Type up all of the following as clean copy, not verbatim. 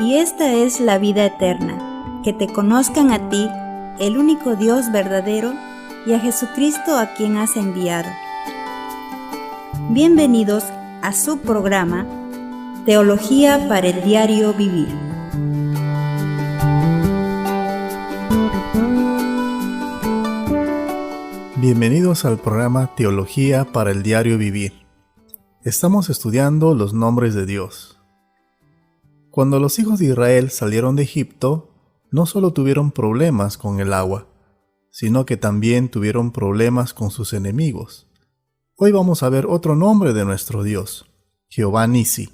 y esta es la vida eterna, que te conozcan a ti, el único Dios verdadero, y a Jesucristo a quien has enviado. Bienvenidos a su programa, Teología para el Diario Vivir. Bienvenidos al programa Teología para el Diario Vivir. Estamos estudiando los nombres de Dios. Cuando los hijos de Israel salieron de Egipto, no solo tuvieron problemas con el agua, sino que también tuvieron problemas con sus enemigos. Hoy vamos a ver otro nombre de nuestro Dios, Jehová Nisi,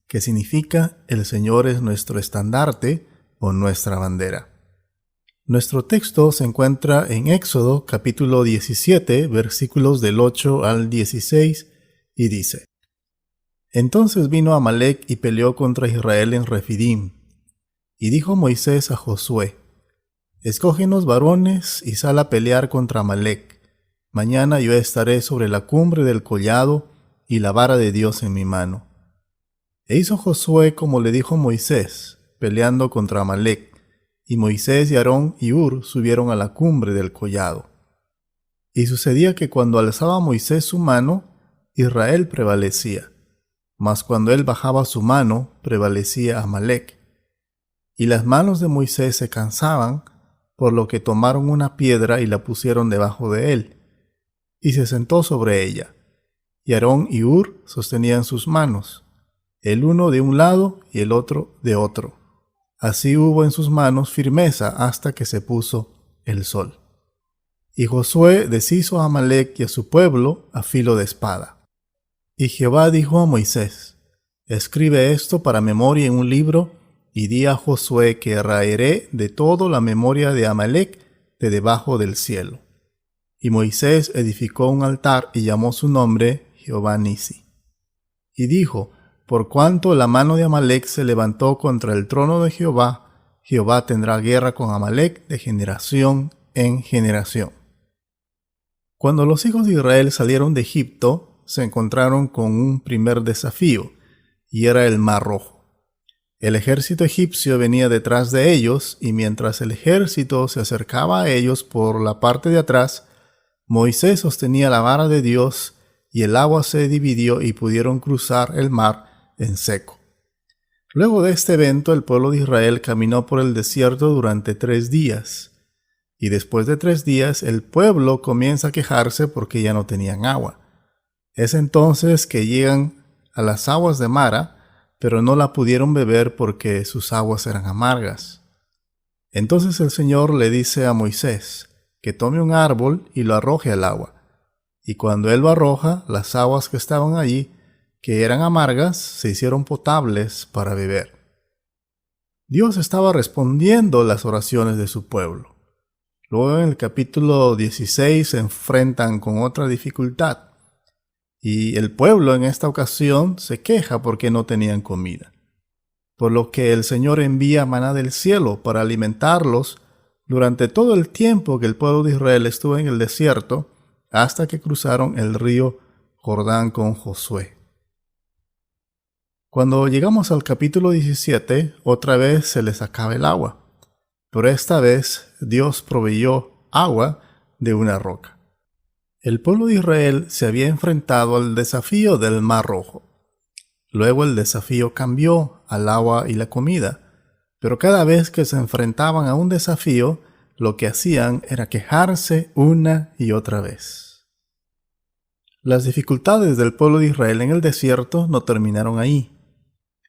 que significa el Señor es nuestro estandarte o nuestra bandera. Nuestro texto se encuentra en Éxodo capítulo 17, versículos del 8 al 16, y dice: Entonces vino Amalec y peleó contra Israel en Refidim. Y dijo Moisés a Josué: Escógenos varones y sal a pelear contra Amalec. Mañana yo estaré sobre la cumbre del collado y la vara de Dios en mi mano. E hizo Josué como le dijo Moisés, peleando contra Amalec. Y Moisés y Aarón y Hur subieron a la cumbre del collado. Y sucedía que cuando alzaba Moisés su mano, Israel prevalecía, mas cuando él bajaba su mano, prevalecía Amalec. Y las manos de Moisés se cansaban, por lo que tomaron una piedra y la pusieron debajo de él, y se sentó sobre ella. Y Aarón y Hur sostenían sus manos, el uno de un lado y el otro de otro. Así hubo en sus manos firmeza hasta que se puso el sol. Y Josué deshizo a Amalec y a su pueblo a filo de espada. Y Jehová dijo a Moisés: Escribe esto para memoria en un libro, y di a Josué que raeré de todo la memoria de Amalec de debajo del cielo. Y Moisés edificó un altar y llamó su nombre Jehová Nisi. Y dijo: Por cuanto la mano de Amalec se levantó contra el trono de Jehová, Jehová tendrá guerra con Amalec de generación en generación. Cuando los hijos de Israel salieron de Egipto, se encontraron con un primer desafío, y era el Mar Rojo. El ejército egipcio venía detrás de ellos, y mientras el ejército se acercaba a ellos por la parte de atrás, Moisés sostenía la vara de Dios, y el agua se dividió y pudieron cruzar el mar en seco. Luego de este evento, el pueblo de Israel caminó por el desierto durante 3 días. Y después de 3 días, el pueblo comienza a quejarse porque ya no tenían agua. Es entonces que llegan a las aguas de Mara, pero no la pudieron beber porque sus aguas eran amargas. Entonces el Señor le dice a Moisés que tome un árbol y lo arroje al agua. Y cuando él lo arroja, las aguas que estaban allí, que eran amargas, se hicieron potables para beber. Dios estaba respondiendo las oraciones de su pueblo. Luego en el capítulo 16 se enfrentan con otra dificultad, y el pueblo en esta ocasión se queja porque no tenían comida. Por lo que el Señor envía maná del cielo para alimentarlos durante todo el tiempo que el pueblo de Israel estuvo en el desierto, hasta que cruzaron el río Jordán con Josué. Cuando llegamos al capítulo 17, otra vez se les acaba el agua, pero esta vez Dios proveyó agua de una roca. El pueblo de Israel se había enfrentado al desafío del Mar Rojo. Luego el desafío cambió al agua y la comida, pero cada vez que se enfrentaban a un desafío, lo que hacían era quejarse una y otra vez. Las dificultades del pueblo de Israel en el desierto no terminaron ahí.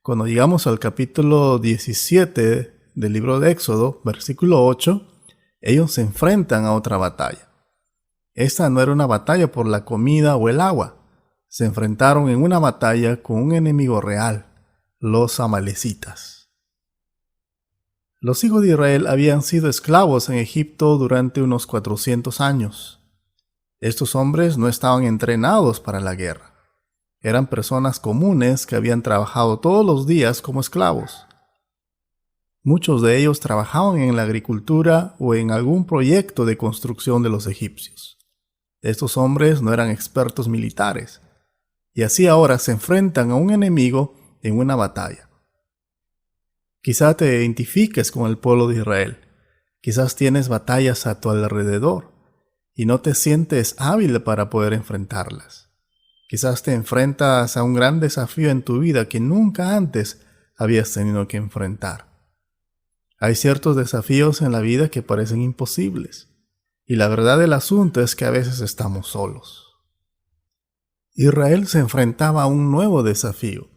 Cuando llegamos al capítulo 17 del libro de Éxodo, versículo 8, ellos se enfrentan a otra batalla. Esta no era una batalla por la comida o el agua. Se enfrentaron en una batalla con un enemigo real, los amalecitas. Los hijos de Israel habían sido esclavos en Egipto durante unos 400 años. Estos hombres no estaban entrenados para la guerra. Eran personas comunes que habían trabajado todos los días como esclavos. Muchos de ellos trabajaban en la agricultura o en algún proyecto de construcción de los egipcios. Estos hombres no eran expertos militares, y así ahora se enfrentan a un enemigo en una batalla. Quizá te identifiques con el pueblo de Israel. Quizás tienes batallas a tu alrededor y no te sientes hábil para poder enfrentarlas. Quizás te enfrentas a un gran desafío en tu vida que nunca antes habías tenido que enfrentar. Hay ciertos desafíos en la vida que parecen imposibles, y la verdad del asunto es que a veces estamos solos. Israel se enfrentaba a un nuevo desafío,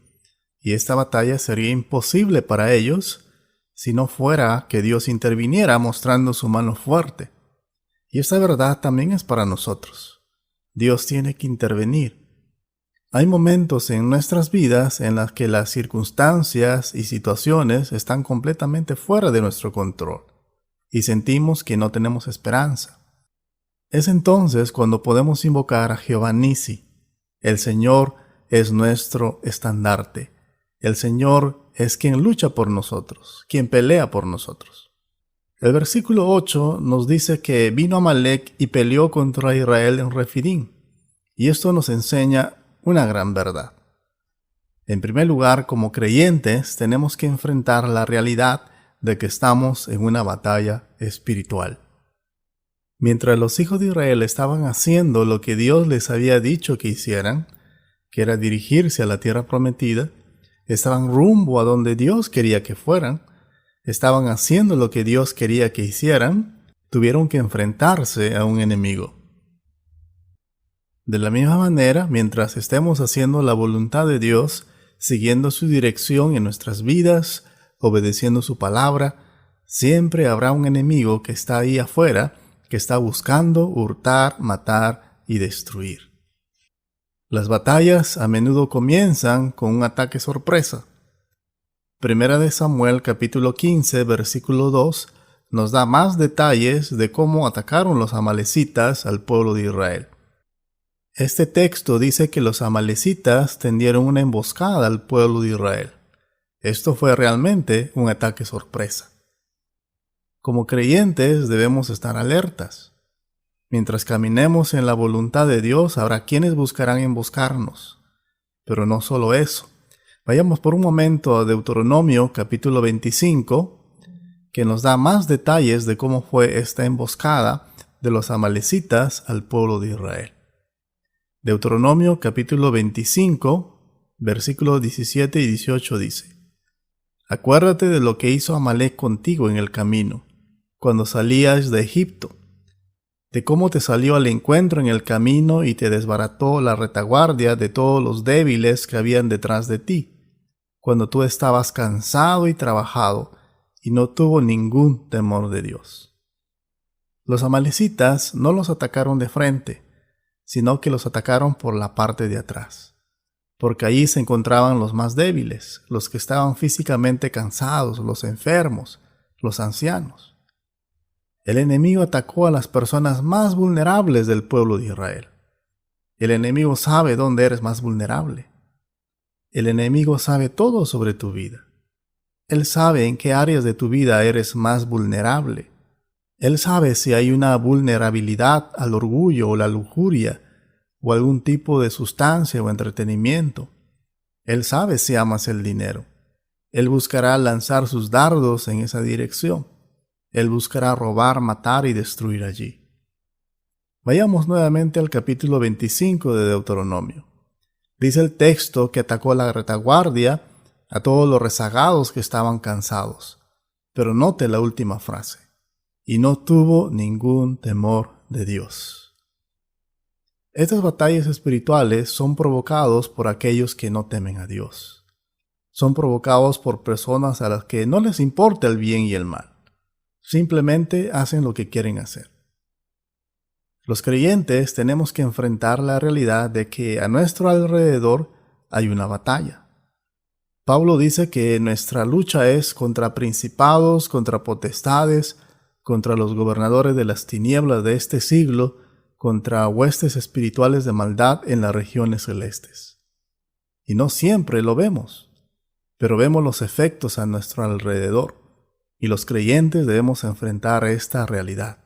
y esta batalla sería imposible para ellos si no fuera que Dios interviniera mostrando su mano fuerte. Y esta verdad también es para nosotros. Dios tiene que intervenir. Hay momentos en nuestras vidas en las que las circunstancias y situaciones están completamente fuera de nuestro control y sentimos que no tenemos esperanza. Es entonces cuando podemos invocar a Jehová Nisi. El Señor es nuestro estandarte. El Señor es quien lucha por nosotros, quien pelea por nosotros. El versículo 8 nos dice que vino Amalec y peleó contra Israel en Refidim. Y esto nos enseña una gran verdad. En primer lugar, como creyentes, tenemos que enfrentar la realidad de que estamos en una batalla espiritual. Mientras los hijos de Israel estaban haciendo lo que Dios les había dicho que hicieran, que era dirigirse a la tierra prometida, estaban rumbo a donde Dios quería que fueran, estaban haciendo lo que Dios quería que hicieran, tuvieron que enfrentarse a un enemigo. De la misma manera, mientras estemos haciendo la voluntad de Dios, siguiendo su dirección en nuestras vidas, obedeciendo su palabra, siempre habrá un enemigo que está ahí afuera, que está buscando hurtar, matar y destruir. Las batallas a menudo comienzan con un ataque sorpresa. Primera de Samuel capítulo 15 versículo 2 nos da más detalles de cómo atacaron los amalecitas al pueblo de Israel. Este texto dice que los amalecitas tendieron una emboscada al pueblo de Israel. Esto fue realmente un ataque sorpresa. Como creyentes debemos estar alertas. Mientras caminemos en la voluntad de Dios, habrá quienes buscarán emboscarnos. Pero no solo eso. Vayamos por un momento a Deuteronomio capítulo 25, que nos da más detalles de cómo fue esta emboscada de los amalecitas al pueblo de Israel. Deuteronomio capítulo 25, versículos 17 y 18 dice: Acuérdate de lo que hizo Amalec contigo en el camino, cuando salías de Egipto, de cómo te salió al encuentro en el camino y te desbarató la retaguardia de todos los débiles que habían detrás de ti, cuando tú estabas cansado y trabajado, y no tuvo ningún temor de Dios. Los amalecitas no los atacaron de frente, sino que los atacaron por la parte de atrás, porque allí se encontraban los más débiles, los que estaban físicamente cansados, los enfermos, los ancianos. El enemigo atacó a las personas más vulnerables del pueblo de Israel. El enemigo sabe dónde eres más vulnerable. El enemigo sabe todo sobre tu vida. Él sabe en qué áreas de tu vida eres más vulnerable. Él sabe si hay una vulnerabilidad al orgullo o la lujuria o algún tipo de sustancia o entretenimiento. Él sabe si amas el dinero. Él buscará lanzar sus dardos en esa dirección. Él buscará robar, matar y destruir allí. Vayamos nuevamente al capítulo 25 de Deuteronomio. Dice el texto que atacó la retaguardia a todos los rezagados que estaban cansados. Pero note la última frase: y no tuvo ningún temor de Dios. Estas batallas espirituales son provocados por aquellos que no temen a Dios. Son provocados por personas a las que no les importa el bien y el mal. Simplemente hacen lo que quieren hacer. Los creyentes tenemos que enfrentar la realidad de que a nuestro alrededor hay una batalla. Pablo dice que nuestra lucha es contra principados, contra potestades, contra los gobernadores de las tinieblas de este siglo, contra huestes espirituales de maldad en las regiones celestes. Y no siempre lo vemos, pero vemos los efectos a nuestro alrededor, y los creyentes debemos enfrentar esta realidad.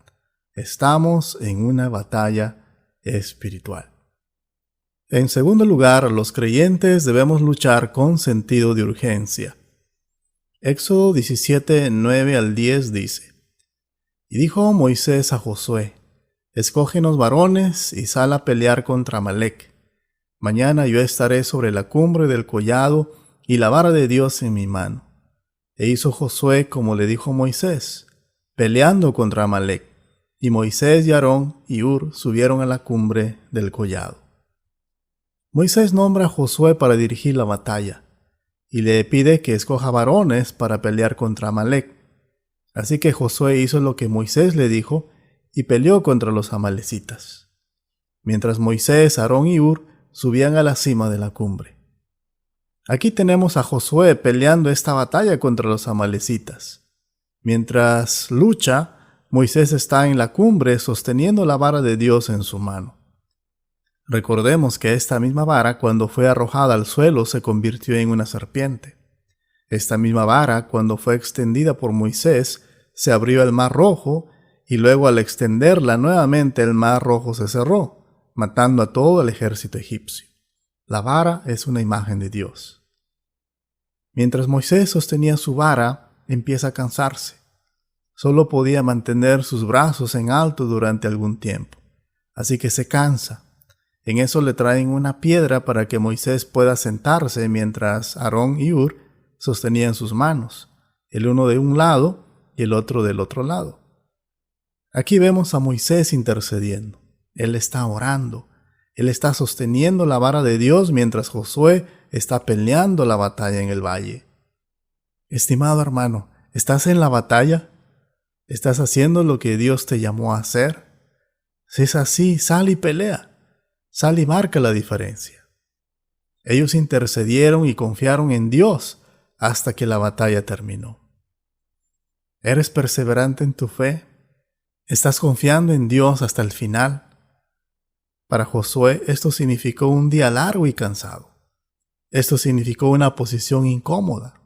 Estamos en una batalla espiritual. En segundo lugar, los creyentes debemos luchar con sentido de urgencia. Éxodo 17, 9 al 10 dice: Y dijo Moisés a Josué: Escógenos varones y sal a pelear contra Amalec. Mañana yo estaré sobre la cumbre del collado y la vara de Dios en mi mano. E hizo Josué como le dijo Moisés, peleando contra Amalec. Y Moisés y Aarón y Hur subieron a la cumbre del collado. Moisés nombra a Josué para dirigir la batalla, y le pide que escoja varones para pelear contra Amalec. Así que Josué hizo lo que Moisés le dijo y peleó contra los amalecitas, mientras Moisés, Aarón y Hur subían a la cima de la cumbre. Aquí tenemos a Josué peleando esta batalla contra los amalecitas. Mientras lucha, Moisés está en la cumbre sosteniendo la vara de Dios en su mano. Recordemos que esta misma vara, cuando fue arrojada al suelo, se convirtió en una serpiente. Esta misma vara, cuando fue extendida por Moisés, se abrió el Mar Rojo, y luego al extenderla nuevamente el Mar Rojo se cerró, matando a todo el ejército egipcio. La vara es una imagen de Dios. Mientras Moisés sostenía su vara, empieza a cansarse. Solo podía mantener sus brazos en alto durante algún tiempo, así que se cansa. En eso le traen una piedra para que Moisés pueda sentarse mientras Aarón y Hur sostenían sus manos, el uno de un lado y el otro del otro lado. Aquí vemos a Moisés intercediendo. Él está orando. Él está sosteniendo la vara de Dios mientras Josué está peleando la batalla en el valle. Estimado hermano, ¿estás en la batalla? ¿Estás haciendo lo que Dios te llamó a hacer? Si es así, sal y pelea. Sal y marca la diferencia. Ellos intercedieron y confiaron en Dios hasta que la batalla terminó. ¿Eres perseverante en tu fe? ¿Estás confiando en Dios hasta el final? Para Josué esto significó un día largo y cansado. Esto significó una posición incómoda.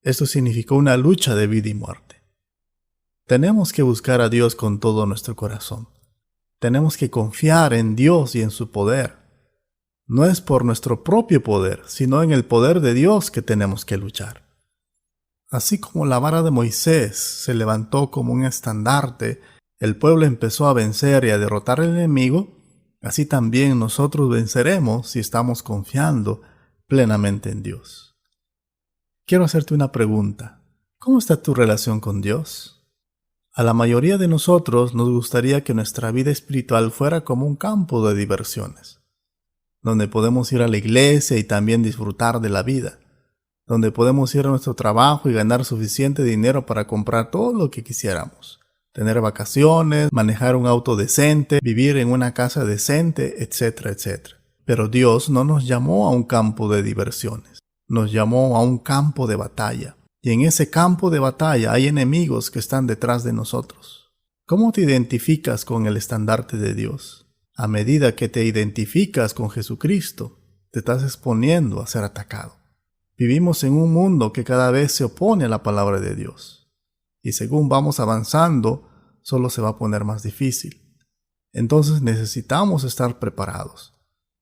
Esto significó una lucha de vida y muerte. Tenemos que buscar a Dios con todo nuestro corazón. Tenemos que confiar en Dios y en su poder. No es por nuestro propio poder, sino en el poder de Dios que tenemos que luchar. Así como la vara de Moisés se levantó como un estandarte, el pueblo empezó a vencer y a derrotar al enemigo, así también nosotros venceremos si estamos confiando plenamente en Dios. Quiero hacerte una pregunta. ¿Cómo está tu relación con Dios? A la mayoría de nosotros nos gustaría que nuestra vida espiritual fuera como un campo de diversiones, donde podemos ir a la iglesia y también disfrutar de la vida, donde podemos ir a nuestro trabajo y ganar suficiente dinero para comprar todo lo que quisiéramos, tener vacaciones, manejar un auto decente, vivir en una casa decente, etcétera, etcétera. Pero Dios no nos llamó a un campo de diversiones, nos llamó a un campo de batalla. Y en ese campo de batalla hay enemigos que están detrás de nosotros. ¿Cómo te identificas con el estandarte de Dios? A medida que te identificas con Jesucristo, te estás exponiendo a ser atacado. Vivimos en un mundo que cada vez se opone a la palabra de Dios. Y según vamos avanzando, solo se va a poner más difícil. Entonces necesitamos estar preparados.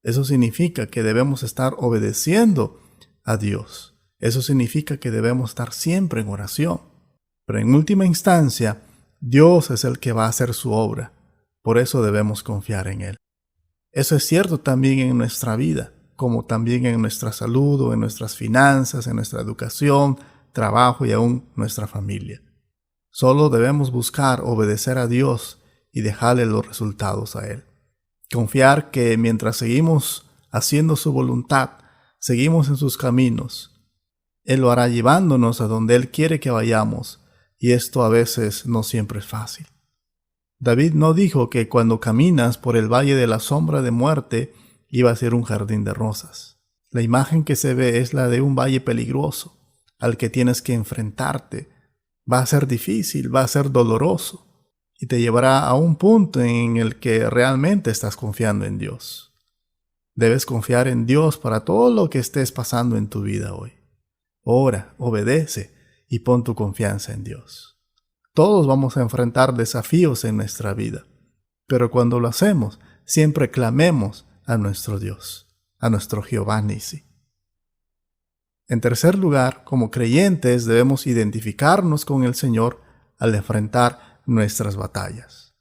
Eso significa que debemos estar obedeciendo a Dios. Eso significa que debemos estar siempre en oración. Pero en última instancia, Dios es el que va a hacer su obra. Por eso debemos confiar en Él. Eso es cierto también en nuestra vida, como también en nuestra salud o en nuestras finanzas, en nuestra educación, trabajo y aún nuestra familia. Solo debemos buscar obedecer a Dios y dejarle los resultados a Él. Confiar que mientras seguimos haciendo su voluntad, seguimos en sus caminos, Él lo hará llevándonos a donde Él quiere que vayamos, y esto a veces no siempre es fácil. David no dijo que cuando caminas por el valle de la sombra de muerte iba a ser un jardín de rosas. La imagen que se ve es la de un valle peligroso, al que tienes que enfrentarte. Va a ser difícil, va a ser doloroso, y te llevará a un punto en el que realmente estás confiando en Dios. Debes confiar en Dios para todo lo que estés pasando en tu vida hoy. Ora, obedece y pon tu confianza en Dios. Todos vamos a enfrentar desafíos en nuestra vida, pero cuando lo hacemos, siempre clamemos a nuestro Dios, a nuestro Jehová Nisi. En tercer lugar, como creyentes debemos identificarnos con el Señor al enfrentar nuestras batallas.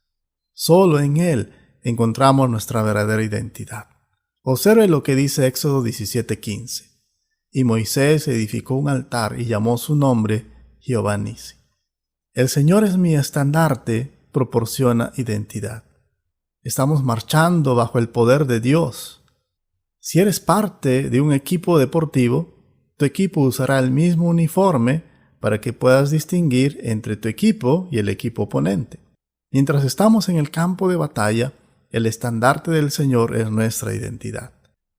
Solo en Él encontramos nuestra verdadera identidad. Observe lo que dice Éxodo 17:15. Y Moisés edificó un altar y llamó su nombre Jehová Nisi. El Señor es mi estandarte, proporciona identidad. Estamos marchando bajo el poder de Dios. Si eres parte de un equipo deportivo, tu equipo usará el mismo uniforme para que puedas distinguir entre tu equipo y el equipo oponente. Mientras estamos en el campo de batalla, el estandarte del Señor es nuestra identidad.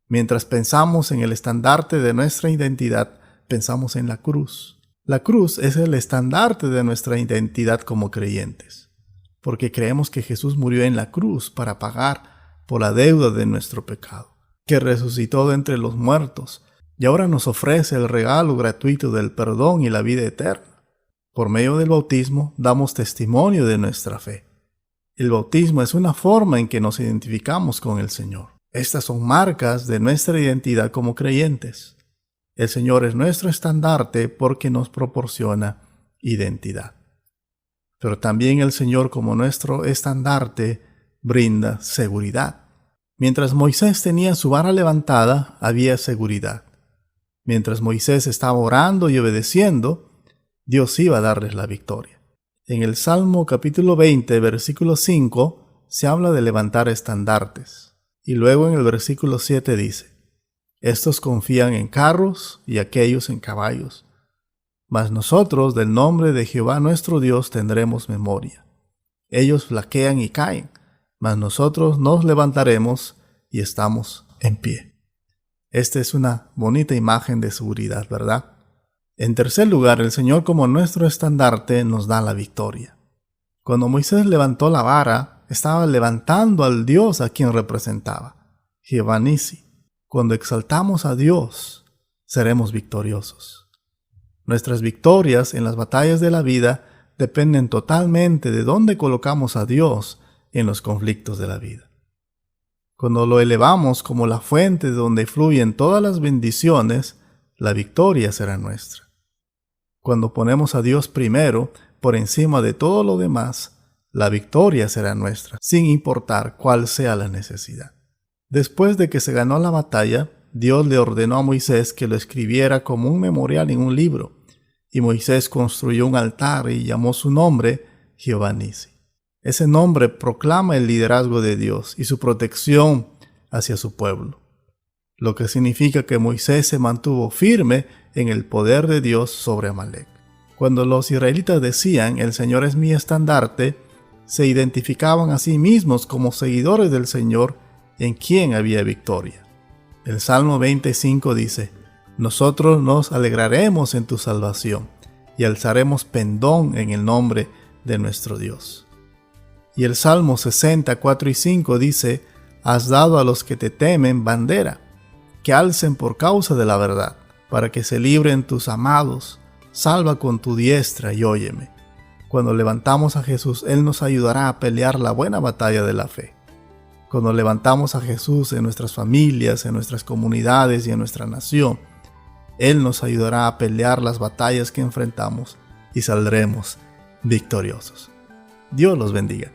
Mientras pensamos en el estandarte de nuestra identidad, pensamos en la cruz. La cruz es el estandarte de nuestra identidad como creyentes, porque creemos que Jesús murió en la cruz para pagar por la deuda de nuestro pecado, que resucitó de entre los muertos y ahora nos ofrece el regalo gratuito del perdón y la vida eterna. Por medio del bautismo damos testimonio de nuestra fe. El bautismo es una forma en que nos identificamos con el Señor. Estas son marcas de nuestra identidad como creyentes. El Señor es nuestro estandarte porque nos proporciona identidad. Pero también el Señor, como nuestro estandarte, brinda seguridad. Mientras Moisés tenía su vara levantada, había seguridad. Mientras Moisés estaba orando y obedeciendo, Dios iba a darles la victoria. En el Salmo capítulo 20, versículo 5, se habla de levantar estandartes. Y luego en el versículo 7 dice: estos confían en carros y aquellos en caballos. Mas nosotros del nombre de Jehová nuestro Dios tendremos memoria. Ellos flaquean y caen, mas nosotros nos levantaremos y estamos en pie. Esta es una bonita imagen de seguridad, ¿verdad? En tercer lugar, el Señor como nuestro estandarte nos da la victoria. Cuando Moisés levantó la vara, estaba levantando al Dios a quien representaba, Jehová Nisi. Cuando exaltamos a Dios, seremos victoriosos. Nuestras victorias en las batallas de la vida dependen totalmente de dónde colocamos a Dios en los conflictos de la vida. Cuando lo elevamos como la fuente de donde fluyen todas las bendiciones, la victoria será nuestra. Cuando ponemos a Dios primero, por encima de todo lo demás, la victoria será nuestra, sin importar cuál sea la necesidad. Después de que se ganó la batalla, Dios le ordenó a Moisés que lo escribiera como un memorial en un libro, y Moisés construyó un altar y llamó su nombre Jehová Nisi. Ese nombre proclama el liderazgo de Dios y su protección hacia su pueblo, lo que significa que Moisés se mantuvo firme en el poder de Dios sobre Amalek. Cuando los israelitas decían, el Señor es mi estandarte, se identificaban a sí mismos como seguidores del Señor en quien había victoria. El Salmo 25 dice: nosotros nos alegraremos en tu salvación y alzaremos pendón en el nombre de nuestro Dios. Y el Salmo 64 y 5 dice: has dado a los que te temen bandera, que alcen por causa de la verdad, para que se libren tus amados. Salva con tu diestra y óyeme. Cuando levantamos a Jesús, Él nos ayudará a pelear la buena batalla de la fe. Cuando levantamos a Jesús en nuestras familias, en nuestras comunidades y en nuestra nación, Él nos ayudará a pelear las batallas que enfrentamos y saldremos victoriosos. Dios los bendiga.